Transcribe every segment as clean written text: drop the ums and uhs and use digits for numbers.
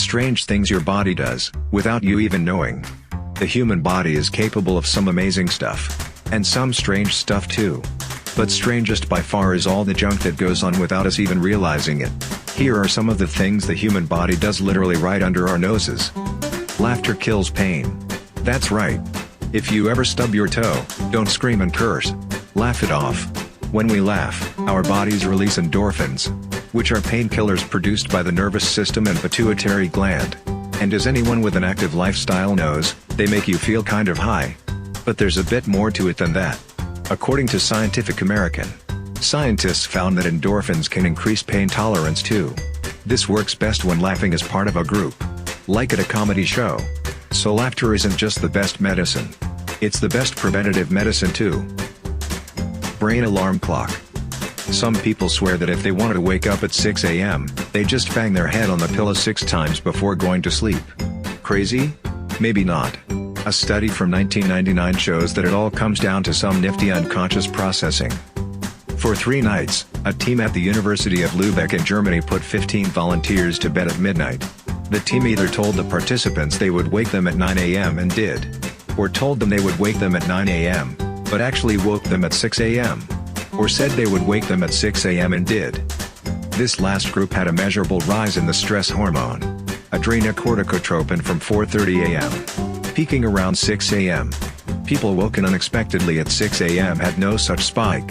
strange things your body does, without you even knowing. The human body is capable of some amazing stuff. And some strange stuff too. But strangest by far is all the junk that goes on without us even realizing it. Here are some of the things the human body does literally right under our noses. Laughter kills pain. That's right. If you ever stub your toe, don't scream and curse. Laugh it off. When we laugh, our bodies release endorphins, which are painkillers produced by the nervous system and pituitary gland. And as anyone with an active lifestyle knows, they make you feel kind of high. But there's a bit more to it than that. According to Scientific American, scientists found that endorphins can increase pain tolerance too. This works best when laughing is part of a group, like at a comedy show. So laughter isn't just the best medicine. It's the best preventative medicine too. Brain alarm clock. Some people swear that if they want to wake up at 6 a.m., they just bang their head on the pillow 6 times before going to sleep. Crazy? Maybe not. A study from 1999 shows that it all comes down to some nifty unconscious processing. For 3 nights, a team at the University of Lübeck in Germany put 15 volunteers to bed at midnight. The team either told the participants they would wake them at 9 a.m. and did, or told them they would wake them at 9 a.m., but actually woke them at 6 a.m., or said they would wake them at 6 a.m. and did. This last group had a measurable rise in the stress hormone, adrenocorticotropin, from 4:30 a.m., peaking around 6 a.m. People woken unexpectedly at 6 a.m. had no such spike.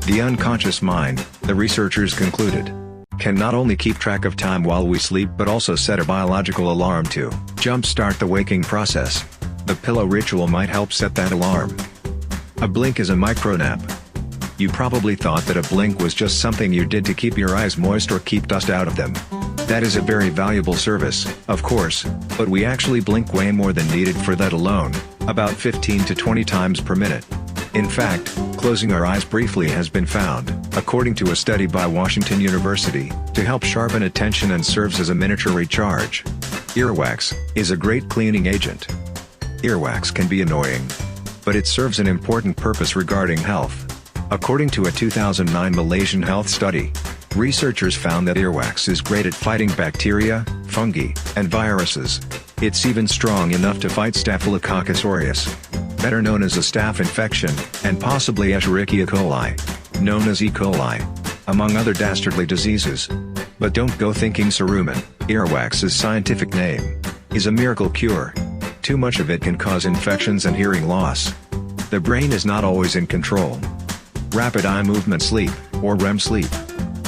The unconscious mind, the researchers concluded, can not only keep track of time while we sleep but also set a biological alarm to jumpstart the waking process. The pillow ritual might help set that alarm. A blink is a micronap. You probably thought that a blink was just something you did to keep your eyes moist or keep dust out of them. That is a very valuable service, of course, but we actually blink way more than needed for that alone, about 15 to 20 times per minute. In fact, closing our eyes briefly has been found, according to a study by Washington University, to help sharpen attention and serves as a miniature recharge. Earwax is a great cleaning agent. Earwax can be annoying, but it serves an important purpose regarding health. According to a 2009 Malaysian health study, researchers found that earwax is great at fighting bacteria, fungi, and viruses. It's even strong enough to fight Staphylococcus aureus, better known as a staph infection, and possibly Escherichia coli, known as E. coli, among other dastardly diseases. But don't go thinking cerumen, earwax's scientific name, is a miracle cure. Too much of it can cause infections and hearing loss. The brain is not always in control. Rapid eye movement sleep, or REM sleep,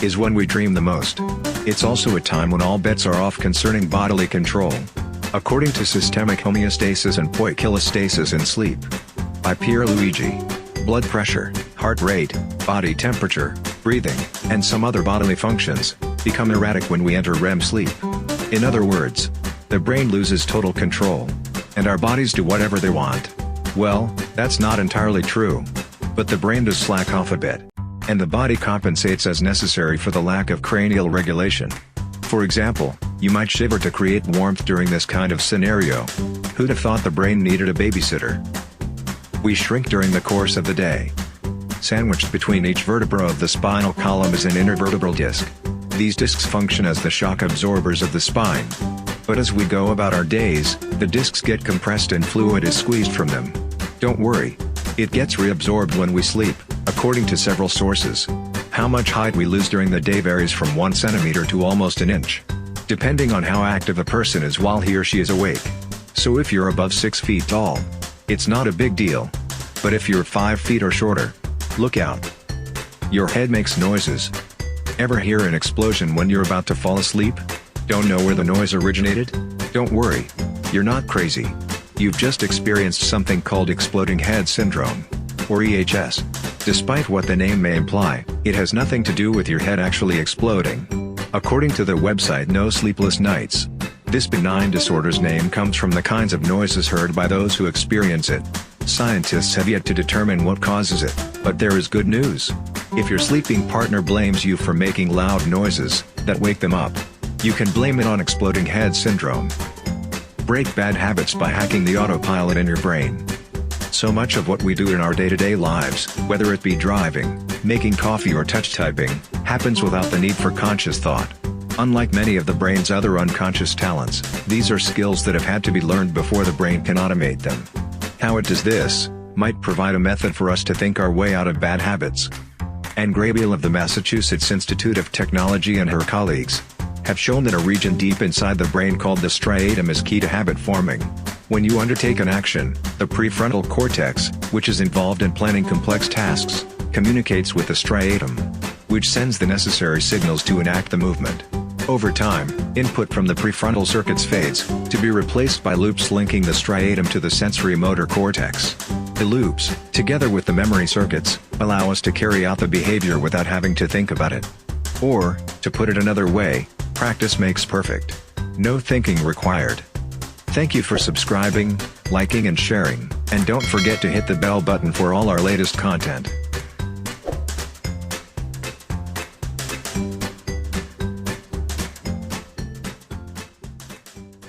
is when we dream the most. It's also a time when all bets are off concerning bodily control. According to Systemic Homeostasis and Poikilostasis in Sleep, by Pierre Luigi, blood pressure, heart rate, body temperature, breathing, and some other bodily functions become erratic when we enter REM sleep. In other words, the brain loses total control, and our bodies do whatever they want. Well, that's not entirely true. But the brain does slack off a bit, and the body compensates as necessary for the lack of cranial regulation. For example, you might shiver to create warmth during this kind of scenario. Who'd have thought the brain needed a babysitter? We shrink during the course of the day. Sandwiched between each vertebra of the spinal column is an intervertebral disc. These discs function as the shock absorbers of the spine. But as we go about our days, the discs get compressed and fluid is squeezed from them. Don't worry. It gets reabsorbed when we sleep, according to several sources. How much height we lose during the day varies from 1 centimeter to almost an inch, depending on how active a person is while he or she is awake. So if you're above 6 feet tall, it's not a big deal. But if you're 5 feet or shorter, look out. Your head makes noises. Ever hear an explosion when you're about to fall asleep? Don't know where the noise originated? Don't worry. You're not crazy. You've just experienced something called exploding head syndrome, or EHS. Despite what the name may imply, it has nothing to do with your head actually exploding. According to the website No Sleepless Nights, this benign disorder's name comes from the kinds of noises heard by those who experience it. Scientists have yet to determine what causes it, but there is good news. If your sleeping partner blames you for making loud noises that wake them up, you can blame it on exploding head syndrome. Break bad habits by hacking the autopilot in your brain. So much of what we do in our day-to-day lives, whether it be driving, making coffee or touch typing, happens without the need for conscious thought. Unlike many of the brain's other unconscious talents, these are skills that have had to be learned before the brain can automate them. How it does this might provide a method for us to think our way out of bad habits. Anne Graybiel of the Massachusetts Institute of Technology and her colleagues have shown that a region deep inside the brain called the striatum is key to habit forming. When you undertake an action, the prefrontal cortex, which is involved in planning complex tasks, communicates with the striatum, which sends the necessary signals to enact the movement. Over time, input from the prefrontal circuits fades, to be replaced by loops linking the striatum to the sensory motor cortex. The loops, together with the memory circuits, allow us to carry out the behavior without having to think about it. Or, to put it another way, practice makes perfect. No thinking required. Thank you for subscribing, liking and sharing, and don't forget to hit the bell button for all our latest content.